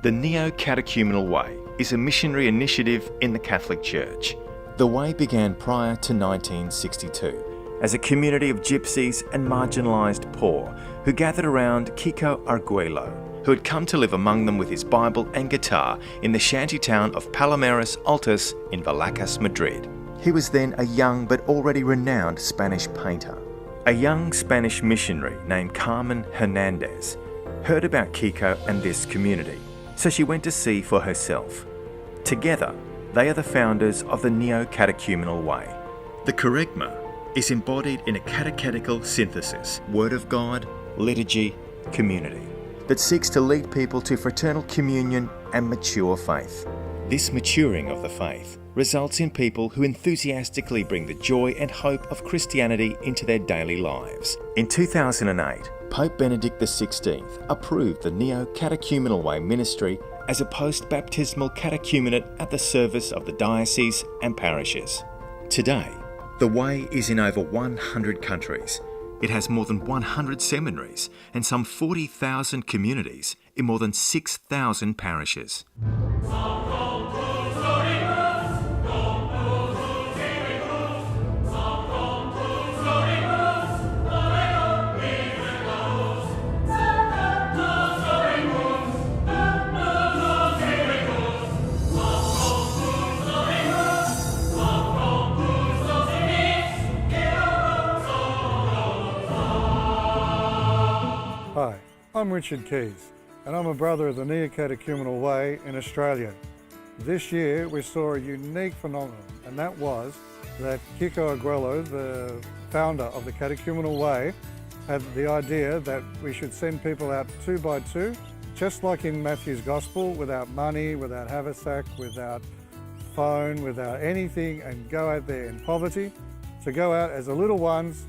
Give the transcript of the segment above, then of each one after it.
The Neo-Catechumenal Way is a missionary initiative in the Catholic Church. The Way began prior to 1962 as a community of gypsies and marginalised poor who gathered around Kiko Arguello, who had come to live among them with his Bible and guitar in the shanty town of Palomares Altos in Vallecas, Madrid. He was then a young but already renowned Spanish painter. A young Spanish missionary named Carmen Hernandez heard about Kiko and this community, so she went to see for herself. Together, they are the founders of the Neo-Catechumenal Way. The Kerygma is embodied in a catechetical synthesis, Word of God, liturgy, community, that seeks to lead people to fraternal communion and mature faith. This maturing of the faith results in people who enthusiastically bring the joy and hope of Christianity into their daily lives. In 2008, Pope Benedict XVI approved the Neo-Catechumenal Way ministry as a post-baptismal catechumenate at the service of the diocese and parishes. Today, the Way is in over 100 countries. It has more than 100 seminaries and some 40,000 communities in more than 6,000 parishes. Hi, I'm Richard Keys, and I'm a brother of the Neo-Catechumenal Way in Australia. This year we saw a unique phenomenon, and that was that Kiko Arguello, the founder of the Catechumenal Way, had the idea that we should send people out 2 by 2, just like in Matthew's Gospel, without money, without haversack, without phone, without anything, and go out there in poverty, to go out as the little ones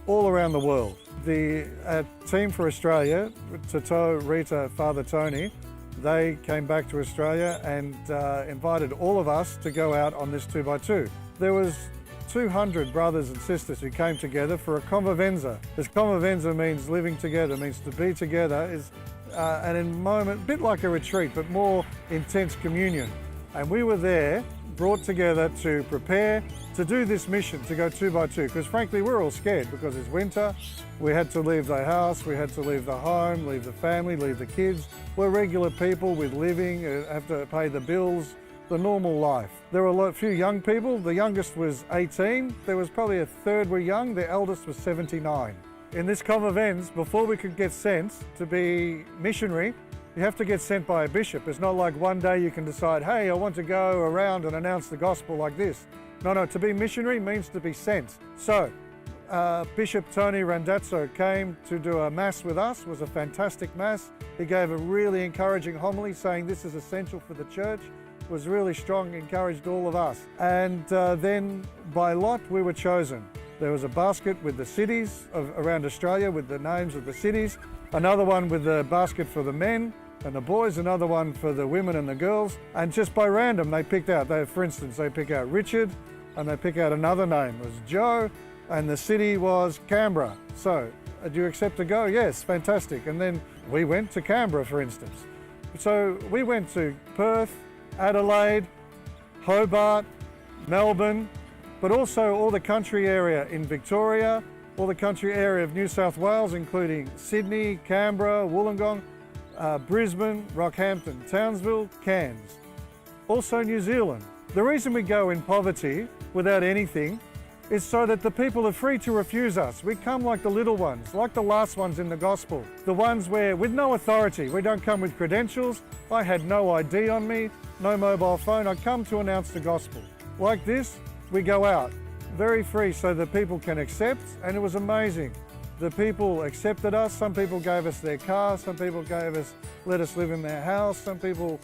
all around the world. The team for Australia, Toto, Rita, Father Tony, they came back to Australia and invited all of us to go out on this 2 by 2. There was 200 brothers and sisters who came together for a convivenza. This convivenza means living together, means to be together, is a moment, a bit like a retreat, but more intense communion. And we were there, brought together to prepare to do this mission, to go 2 by 2, because frankly we're all scared because it's winter. We had to leave the house, we had to leave the home, leave the family, leave the kids. We're regular people with living, have to pay the bills, the normal life. There were a few young people. The youngest was 18. There was probably a third were young. The eldest was 79. In this convivenza, before we could get sent to be missionary, you have to get sent by a bishop. It's not like one day you can decide, hey, I want to go around and announce the gospel like this. No, to be missionary means to be sent. So, Bishop Tony Randazzo came to do a mass with us. It was a fantastic mass. He gave a really encouraging homily saying this is essential for the church. It was really strong, encouraged all of us. And then by lot we were chosen. There was a basket with the cities around Australia with the names of the cities, another one with the basket for the men and the boys, another one for the women and the girls. And just by random they picked out, for instance, they pick out Richard and they pick out another name. It was Joe and the city was Canberra. So, do you accept to go? Yes, fantastic. And then we went to Canberra, for instance. So we went to Perth, Adelaide, Hobart, Melbourne, but also all the country area in Victoria, all the country area of New South Wales, including Sydney, Canberra, Wollongong, Brisbane, Rockhampton, Townsville, Cairns. Also New Zealand. The reason we go in poverty without anything is so that the people are free to refuse us. We come like the little ones, like the last ones in the gospel. The ones where, with no authority, we don't come with credentials. I had no ID on me, no mobile phone. I come to announce the gospel. Like this, we go out, very free so that people can accept, and it was amazing. The people accepted us. Some people gave us their car, some people let us live in their house, some people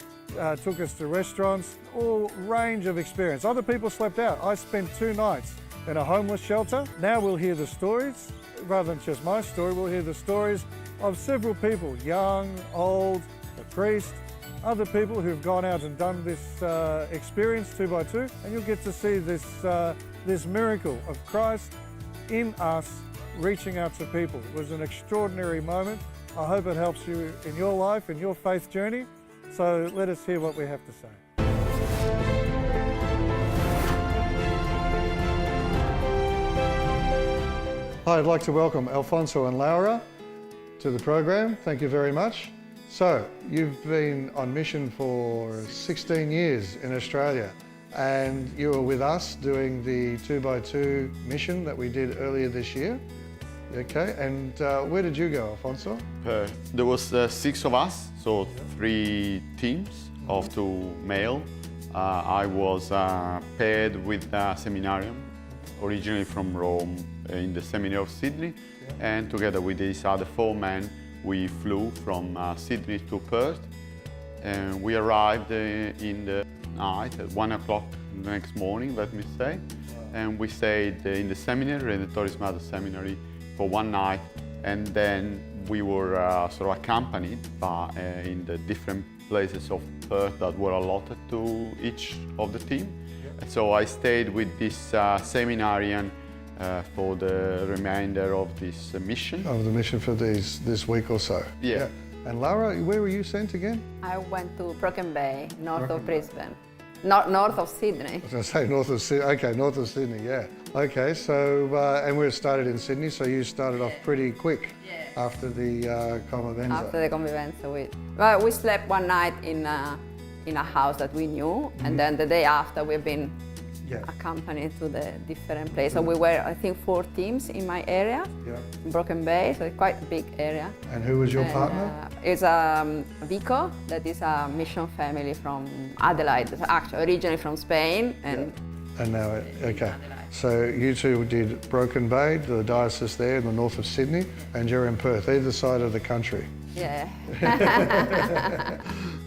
took us to restaurants, all range of experience. Other people slept out. I spent 2 nights in a homeless shelter. Now we'll hear the stories, rather than just my story, we'll hear the stories of several people, young, old, a priest, other people who've gone out and done this experience 2 by 2, and you'll get to see this miracle of Christ in us reaching out to people. It was an extraordinary moment. I hope it helps you in your life, in your faith journey. So let us hear what we have to say. Hi, I'd like to welcome Alfonso and Laura to the program. Thank you very much. So, you've been on mission for 16 years in Australia, and you were with us doing the 2x2 mission that we did earlier this year. Okay, and where did you go, Alfonso? There was 6 of us, so 3 teams of 2 male. I was paired with a seminarian, originally from Rome, in the Seminary of Sydney, and together with these other 4 men, we flew from Sydney to Perth, and we arrived in the night at 1 o'clock the next morning, let me say, and we stayed in the seminary, in the Torres Mother Seminary, for 1 night, and then we were sort of accompanied by, in the different places of Perth that were allotted to each of the team. And so I stayed with this seminarian for the remainder of this mission. Of the mission for this week or so. Yeah. And Laura, where were you sent again? I went to Broken Bay, north of Brisbane. North of Sydney. I was going to say north of Sydney. Okay, north of Sydney, yeah. Okay, so, and we started in Sydney, so you started off pretty quick after the convivenza. After the convivenza, we slept 1 night in a house that we knew, and then the day after we've been accompanied to the different places. So we were, I think, 4 teams in my area, in Broken Bay, so it's quite a big area. And who was your partner? It's Vico, that is a mission family from Adelaide, actually originally from Spain. And now, okay. So you 2 did Broken Bay, the diocese there in the north of Sydney, and you're in Perth, either side of the country. Yeah.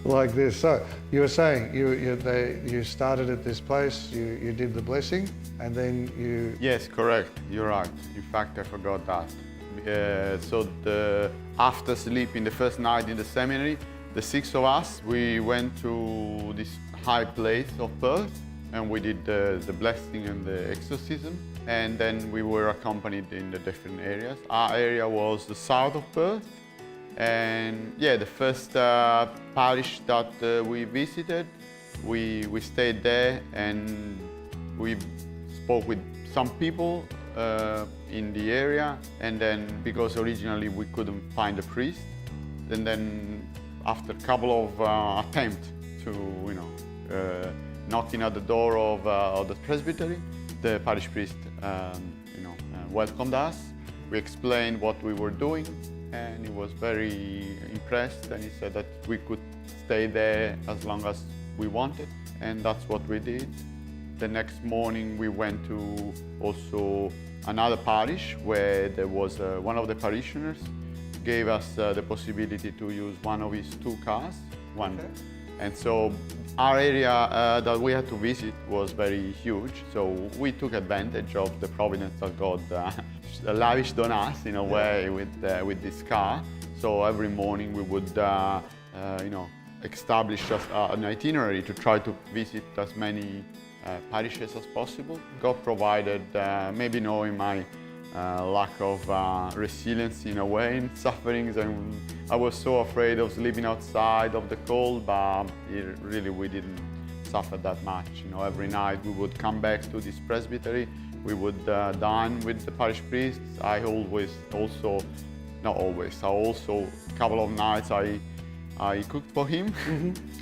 Like this. So you were saying you started at this place, you did the blessing, and then you... Yes, correct. You're right. In fact, I forgot that. So after sleeping the first night in the seminary, the 6 of us, we went to this high place of Perth, and we did the blessing and the exorcism, and then we were accompanied in the different areas. Our area was the south of Perth, and the first parish that we visited, we stayed there, and we spoke with some people in the area, and then because originally we couldn't find a priest, and then after a couple of attempts to knocking at the door of the presbytery, the parish priest welcomed us. We explained what we were doing, and he was very impressed, and he said that we could stay there as long as we wanted, and that's what we did. The next morning we went to also another parish where there was one of the parishioners gave us the possibility to use one of his 2 cars. And so our area that we had to visit was very huge, so we took advantage of the providence that God lavished on us in a way with this car. So every morning we would establish an itinerary to try to visit as many parishes as possible. God provided, maybe knowing my lack of resilience in a way in sufferings, and I was so afraid of sleeping outside of the cold, but we didn't suffer that much. Every night we would come back to this presbytery, we would dine with the parish priests. A couple of nights I cooked for him,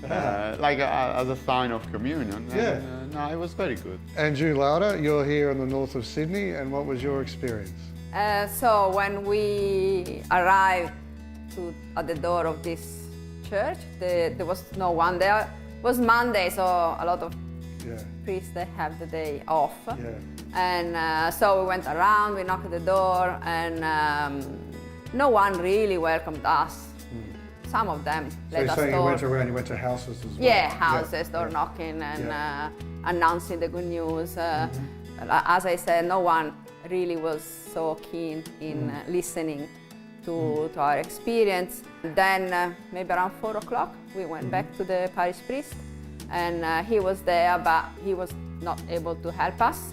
as a sign of communion. And, it was very good. And you, Laura, you're here in the north of Sydney, and what was your experience? So when we arrived at the door of this church, there was no one there. It was Monday, so a lot of priests, they have the day off. And so we went around, we knocked at the door, and no one really welcomed us. Some of them let us So door. you went around, you went to houses as well? Yeah, houses, door knocking and announcing the good news. As I said, no one really was so keen in listening to our experience. Then maybe around 4 o'clock, we went back to the parish priest, and he was there, but he was not able to help us.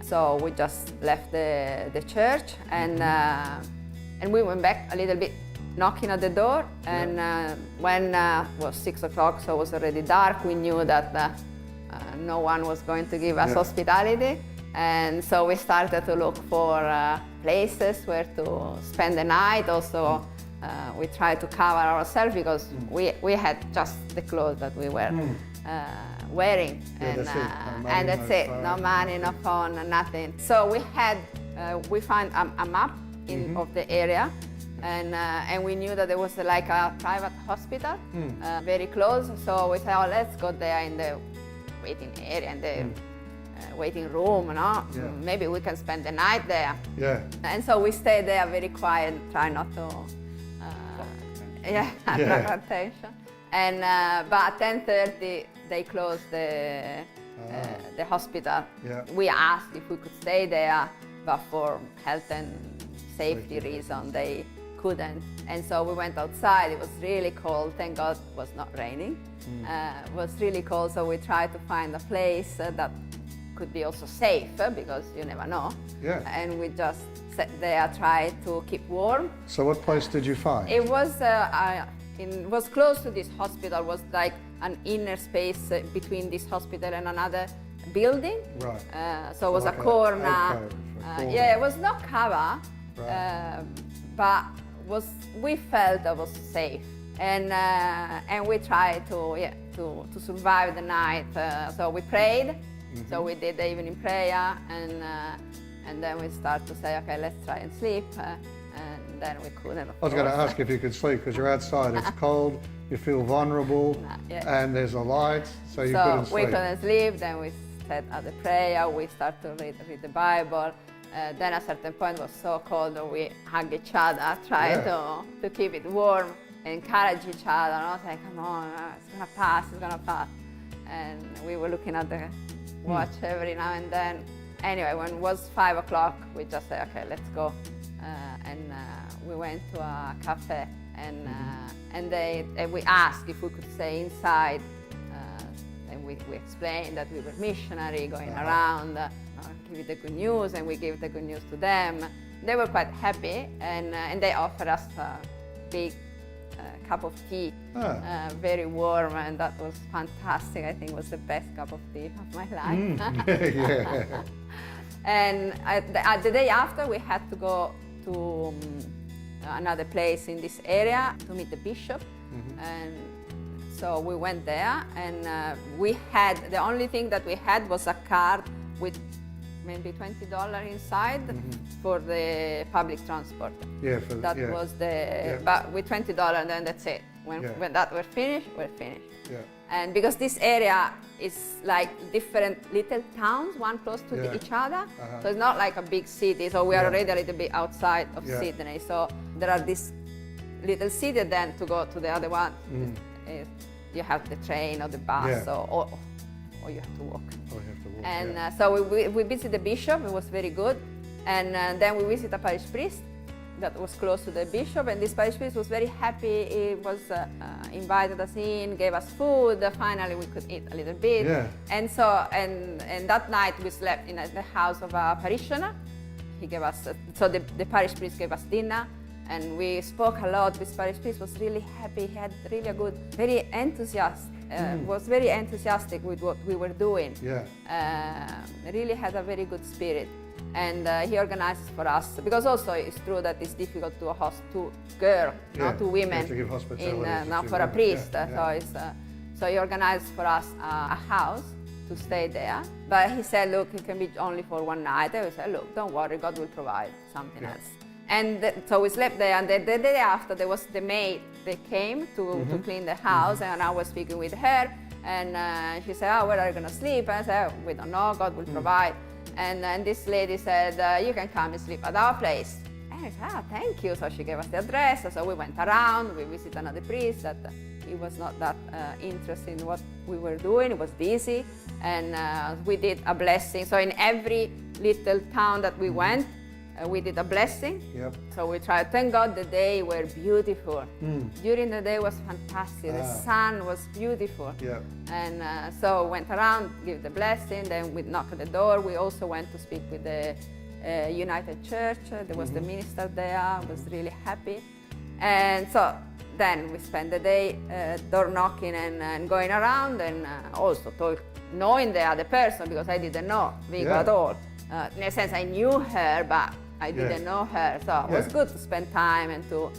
So we just left the church, and we went back a little bit knocking at the door, and when it was 6 o'clock, so it was already dark, we knew that no one was going to give us hospitality. And so we started to look for places where to spend the night. Also, we tried to cover ourselves because we had just the clothes that we were wearing, and that's it. No money, no phone, nothing. So we found a map of the area, and we knew that there was like a private hospital very close. So we said, oh, let's go there in the waiting area, in the waiting room, no? Maybe we can spend the night there. And so we stayed there very quiet, try not to attract attention. And but at 10:30 they closed the hospital. We asked if we could stay there, but for health and safety reasons they couldn't. And so we went outside. It was really cold. Thank God it was not raining. It was really cold, so we tried to find a place that could be also safe, because you never know. And we just sat there, tried to keep warm. So what place did you find? It was close to this hospital. It was like an inner space between this hospital and another building. So it was like a corner. It was not cover, but we felt it was safe. And we tried to survive the night. So we prayed. So we did the evening prayer, and then we start to say, okay, let's try and sleep. And then we couldn't. I was going to ask if you could sleep because you're outside, it's cold, you feel vulnerable, and there's a light, so you couldn't sleep. So we couldn't sleep, then we said at the prayer, we start to read the Bible. Then at a certain point it was so cold that we hugged each other, tried to keep it warm, encourage each other, and I was like, come on, it's gonna pass, it's gonna pass. And we were looking at the watch every now and then. Anyway, when it was 5 o'clock, we just said, okay, let's go. And we went to a cafe, and we asked if we could stay inside. And we explained that we were missionary going around, give the good news, and we gave the good news to them. They were quite happy, and they offered us a big cup of tea, very warm, and that was fantastic. I think it was the best cup of tea of my life. And the day after, we had to go to another place in this area to meet the bishop. And so we went there, and the only thing that we had was a card with maybe $20 inside for the public transport. Was but with $20, and then that's it. When that was finished, we're finished. And because this area is like different little towns, one close to each other, so it's not like a big city. So we are already a little bit outside of Sydney. So there are this little city. Then to go to the other one, you have the train or the bus, or you have to walk. And so we visited the bishop. It was very good. And then we visited a parish priest that was close to the bishop, and this parish priest was very happy. He was invited us in, gave us food. Finally, we could eat a little bit. And so, and that night we slept in the house of a parishioner. He gave us, so the parish priest gave us dinner, and we spoke a lot. This parish priest was really happy. He had really a good, very enthusiastic. Was very enthusiastic with what we were doing. Really had a very good spirit. And he organizes for us, because also it's true that it's difficult to host two girls, not two women, to give hospitality not for a priest. So he organized for us a house to stay there. But he said, look, it can be only for one night. And we said, look, don't worry, God will provide something else. And so we slept there, and the day after there was the maid. They came to clean the house, and I was speaking with her, and she said, oh, where are you going to sleep? And I said, oh, we don't know, God will provide. And this lady said, you can come and sleep at our place. And I said, oh, thank you. So she gave us the address. So we went around, we visited another priest that he was not that interested in what we were doing. He was busy. And we did a blessing. So in every little town that we went, we did a blessing. So we tried. Thank God the day were beautiful. During the day was fantastic. The sun was beautiful. And so went around, give the blessing. Then we knocked at the door. We also went to speak with the United Church. There was the minister there. Was really happy. And so then we spent the day door knocking and going around, and also knowing the other person, because I didn't know Vigo at all. In a sense, I knew her, but I didn't know her. So it was good to spend time and to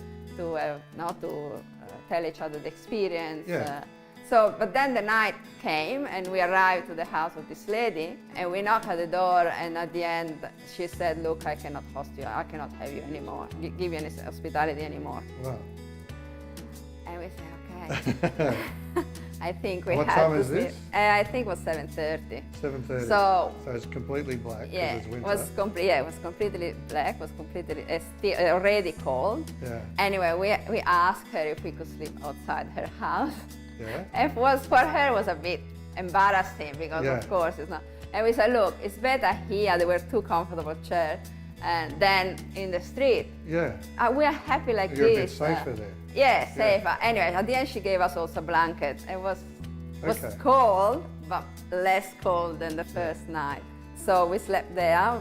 tell each other the experience. But then the night came, and we arrived to the house of this lady, and we knocked at the door, and at the end she said, "Look, I cannot host you. I cannot have you anymore, give you any hospitality anymore." Wow. And we said, "Okay." I think we What had time to is sleep. this? I think it was 7:30. 7:30. So it's completely black. 'Cause yeah, it's winter. it was completely black. Was completely still already cold. Yeah. Anyway, we asked her if we could sleep outside her house. Yeah. It was for her was a bit embarrassing because of course it's not. And we said, look, it's better here. There were two comfortable chairs, and then in the street. Yeah. We are happy like You're this. a bit safer there. Yeah, safer. Anyway, at the end she gave us also blankets. It was Okay. cold, but less cold than the first night. So we slept there,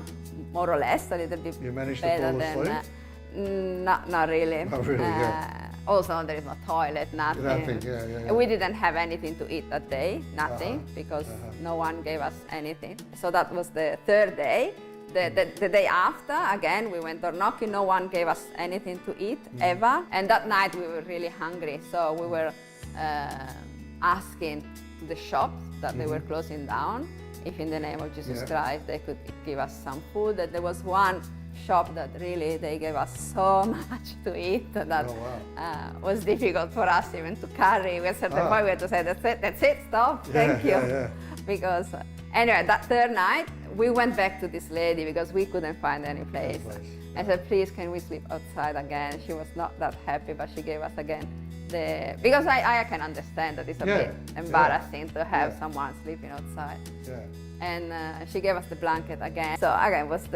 more or less, a little bit You managed to better fall asleep? than. Not really. Not really, yeah. Also, there is no toilet, nothing. Nothing, yeah. We didn't have anything to eat that day, nothing, because no one gave us anything. So that was the third day. The day after, again, we went door knocking. No one gave us anything to eat ever. And that night we were really hungry, so we were asking to the shops that they were closing down if in the name of Jesus Christ they could give us some food. And there was one shop that really they gave us so much to eat that was difficult for us even to carry. We at a certain point we had to say, that's it, stop, thank you. Because anyway, that third night we went back to this lady because we couldn't find any place. I said, please, can we sleep outside again? She was not that happy, but she gave us again because I can understand that it's a bit embarrassing to have someone sleeping outside. And she gave us the blanket again. So again, it was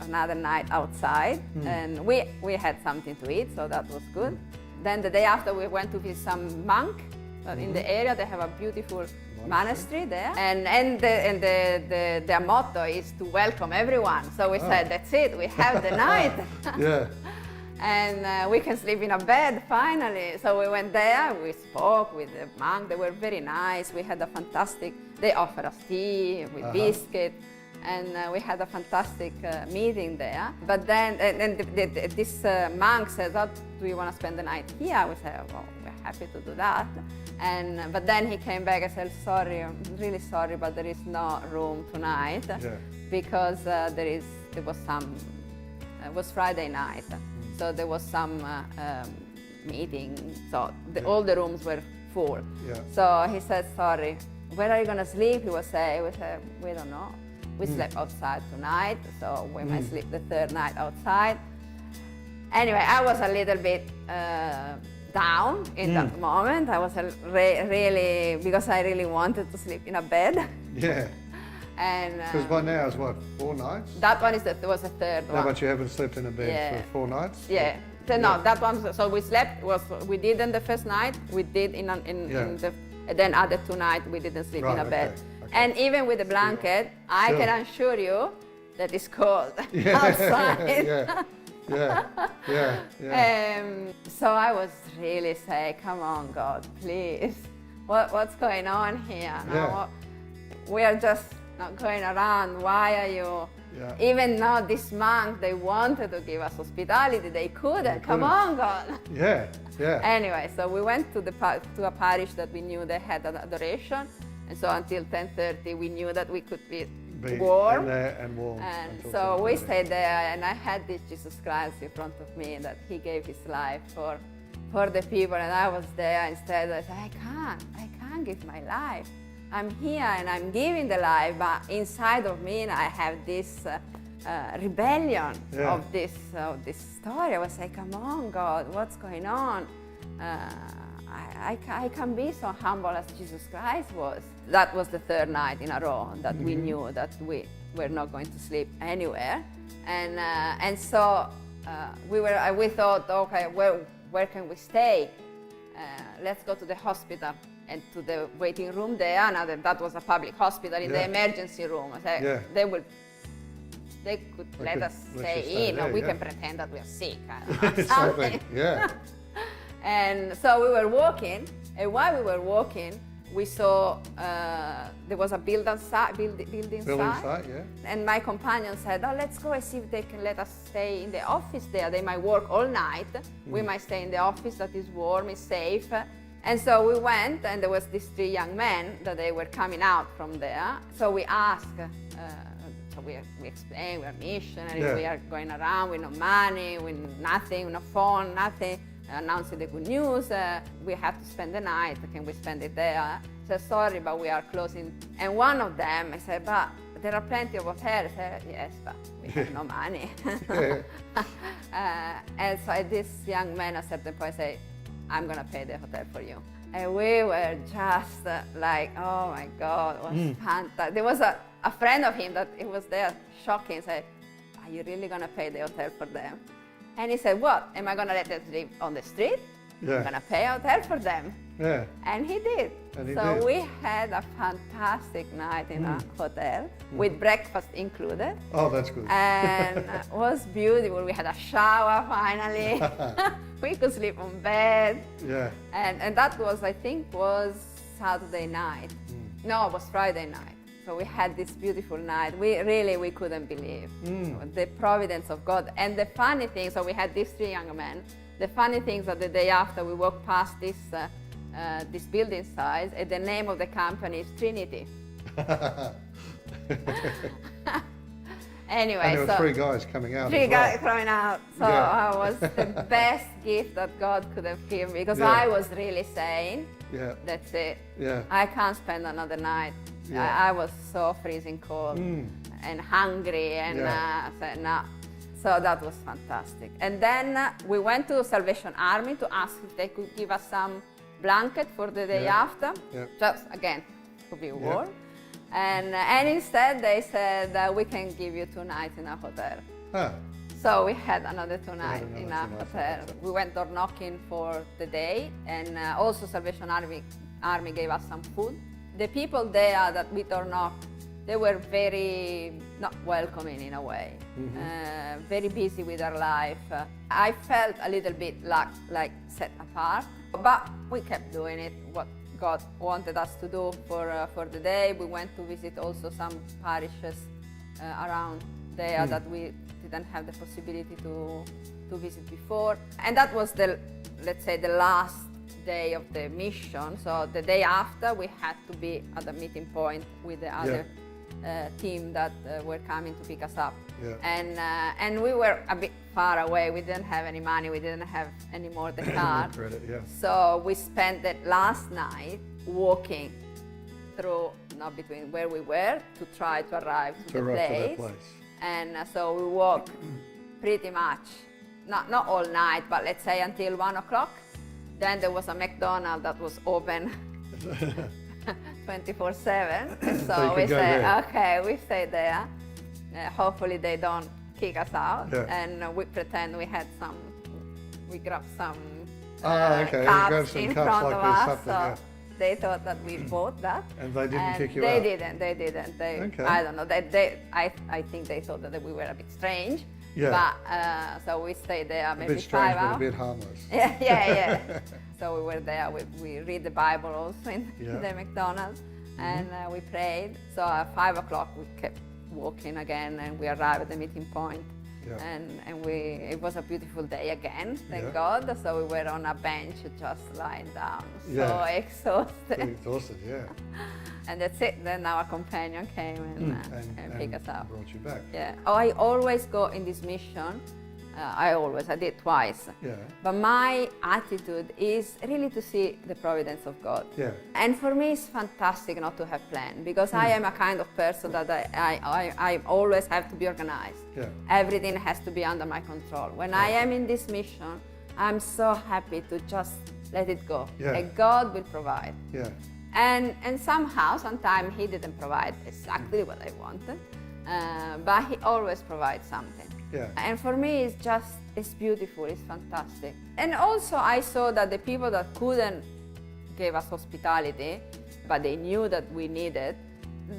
another night outside, and we had something to eat, so that was good. Then the day after, we went to visit some monk in the area. They have a beautiful monastery there, and their motto is to welcome everyone. So we said, that's it, we have the night. And we can sleep in a bed finally. So we went there, we spoke with the monk. They were very nice. We had a fantastic, they offered us tea with biscuit, and we had a fantastic meeting there. But then this monk said, oh, do you want to spend the night here? We said, well, we're happy to do that. But then he came back and said, sorry, I'm really sorry, but there is no room tonight because it was Friday night. So there was some meeting, so all the rooms were full. So he said, sorry, where are you going to sleep? He was saying, we don't know. We slept outside tonight, so we might sleep the third night outside. Anyway, I was a little bit down in that moment. I was really, because I really wanted to sleep in a bed. And because by now it's what, 4 nights? That one was the third one. No, but you haven't slept in a bed for 4 nights? Yeah. So no, that one. So we slept. We did in the first night. We did in the. And then other 2 nights we didn't sleep in a bed. And even with the blanket, I can assure you that it's cold outside. So I was really saying, come on, God, please, what's going on here? No, we are just not going around. Why are you? Even though this month they wanted to give us hospitality, they couldn't. Come on, God. Anyway, so we went to a parish that we knew they had an adoration, and so until 10:30 we knew that we could be warm. And warm. And so we stayed there, and I had this Jesus Christ in front of me that He gave His life for the people, and I was there instead. I said, I can't give my life. I'm here and I'm giving the life, but inside of me I have this rebellion of this story. I was like, come on, God, what's going on? I can be so humble as Jesus Christ was. That was the third night in a row that we knew that we were not going to sleep anywhere, and so we thought, okay, where can we stay? Let's go to the hospital and to the waiting room there. Now that was a public hospital, in the emergency room. I said, they could let us stay in, or we can pretend that we are sick. Something. And so we were walking, and while we were walking, we saw there was a building site. Yeah. And my companion said, "Oh, let's go and see if they can let us stay in the office there. They might work all night. We might stay in the office that is warm, is safe." And so we went, and there was these 3 young men that they were coming out from there. So we asked, so we explained, we're missionaries, we are going around with no money, with nothing, no phone, nothing, announcing the good news. We have to spend the night, can we spend it there? I said, sorry, but we are closing. And one of them, I said, but there are plenty of hotels. I said, yes, but we have no money. And so this young man at a certain point said, I'm gonna pay the hotel for you. And we were just like, oh my God, it was fantastic. There was a friend of him that it was there shocking, said, are you really gonna pay the hotel for them? And he said, what, am I gonna let them live on the street? Yeah. I'm gonna pay a hotel for them. Yeah. And he did. So we had a fantastic night in a hotel with breakfast included. Oh, that's good. And it was beautiful. We had a shower finally. We could sleep on bed. Yeah. And that was, I think, was Saturday night. No, it was Friday night. So we had this beautiful night. We couldn't believe the providence of God. And the funny thing, so we had these 3 young men. The funny thing is that the day after we walked past this building site, and the name of the company is Trinity. Anyway, and there were 3 guys coming out. 3 guys coming out. So it was the best gift that God could have given me, because I was really saying, that's it. Yeah. I can't spend another night. I was so freezing cold and hungry, and said no. So that was fantastic. And then we went to Salvation Army to ask if they could give us some blanket for the day after. Yeah. Just again, to be warm. And instead they said we can give you 2 nights in a hotel. Huh. So we had another 2 nights in a hotel. We went door knocking for the day, and also Salvation Army gave us some food. The people there that we door knocked, they were very not welcoming in a way, very busy with their life. I felt a little bit like set apart, but we kept doing it, what God wanted us to do for the day. We went to visit also some parishes around there that we didn't have the possibility to visit before. And that was let's say, the last day of the mission. So the day after, we had to be at the meeting point with the other team that were coming to pick us up. And we were a bit far away. We didn't have any money. We didn't have any more the car. So we spent the last night walking through, not between where we were, to try to arrive to the place. And so we walked pretty much, not all night, but let's say until 1 o'clock. Then there was a McDonald's that was open 24/7. So we said, okay, we stay there. Hopefully they don't kick us out. And we pretend we grabbed some cups in front of us. So they thought that we bought that. And they didn't kick you out? They didn't. I don't know. I think they thought that we were a bit strange. But so we stayed there maybe 5 hours. A bit harmless. Yeah. So we were there. We read the Bible also in the McDonald's, and we prayed. So at 5 o'clock we kept walking again, and we arrived at the meeting point. And it was a beautiful day again, thank God. So we were on a bench just lying down, so exhausted. Exhausted, And that's it. Then our companion came and picked us up. Brought you back. I always go in this mission. I did twice. But my attitude is really to see the providence of God. And for me, it's fantastic not to have planned, because I am a kind of person that I always have to be organized. Everything has to be under my control. When I am in this mission, I'm so happy to just let it go. And God will provide. And somehow, sometimes He didn't provide exactly what I wanted, but He always provides something. And for me, it's beautiful, it's fantastic. And also I saw that the people that couldn't give us hospitality, but they knew that we needed,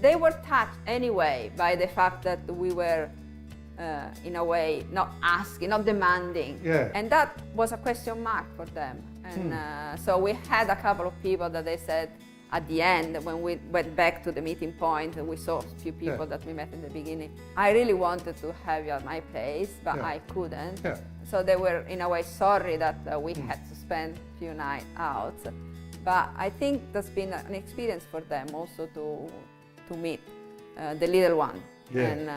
they were touched anyway by the fact that we were, in a way, not asking, not demanding. And that was a question mark for them. And so we had a couple of people that they said at the end, when we went back to the meeting point, we saw a few people that we met in the beginning. I really wanted to have you at my place, but I couldn't. So they were in a way sorry that we had to spend a few nights out. But I think that's been an experience for them also to meet the little one. And,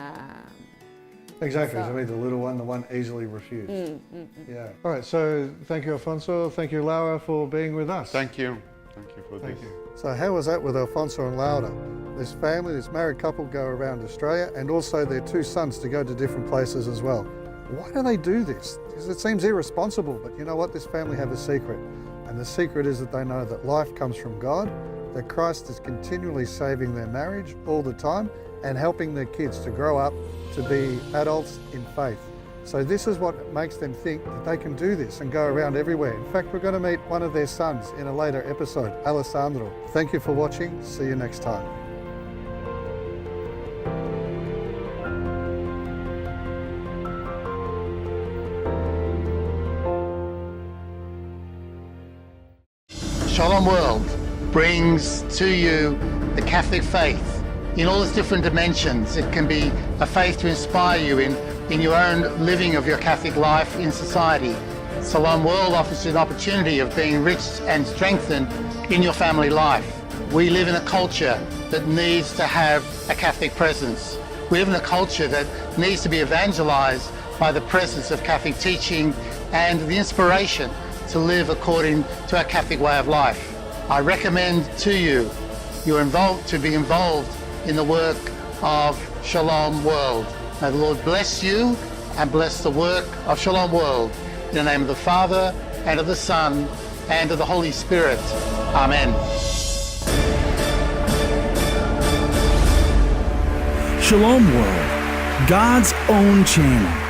exactly, to meet the little one, the one easily refused. Yeah. All right, so thank you, Alfonso. Thank you, Laura, for being with us. Thank you. Thank you for this. So how was that with Alfonso and Laura? This family, this married couple, go around Australia, and also their 2 sons to go to different places as well. Why do they do this? Because it seems irresponsible, but you know what? This family have a secret. And the secret is that they know that life comes from God, that Christ is continually saving their marriage all the time and helping their kids to grow up to be adults in faith. So this is what makes them think that they can do this and go around everywhere. In fact, we're going to meet one of their sons in a later episode, Alessandro. Thank you for watching. See you next time. Shalom World brings to you the Catholic faith in all its different dimensions. It can be a faith to inspire you in your own living of your Catholic life in society. Shalom World offers you an opportunity of being enriched and strengthened in your family life. We live in a culture that needs to have a Catholic presence. We live in a culture that needs to be evangelized by the presence of Catholic teaching and the inspiration to live according to our Catholic way of life. I recommend to you to be involved in the work of Shalom World. May the Lord bless you and bless the work of Shalom World. In the name of the Father, and of the Son, and of the Holy Spirit. Amen. Shalom World, God's own channel.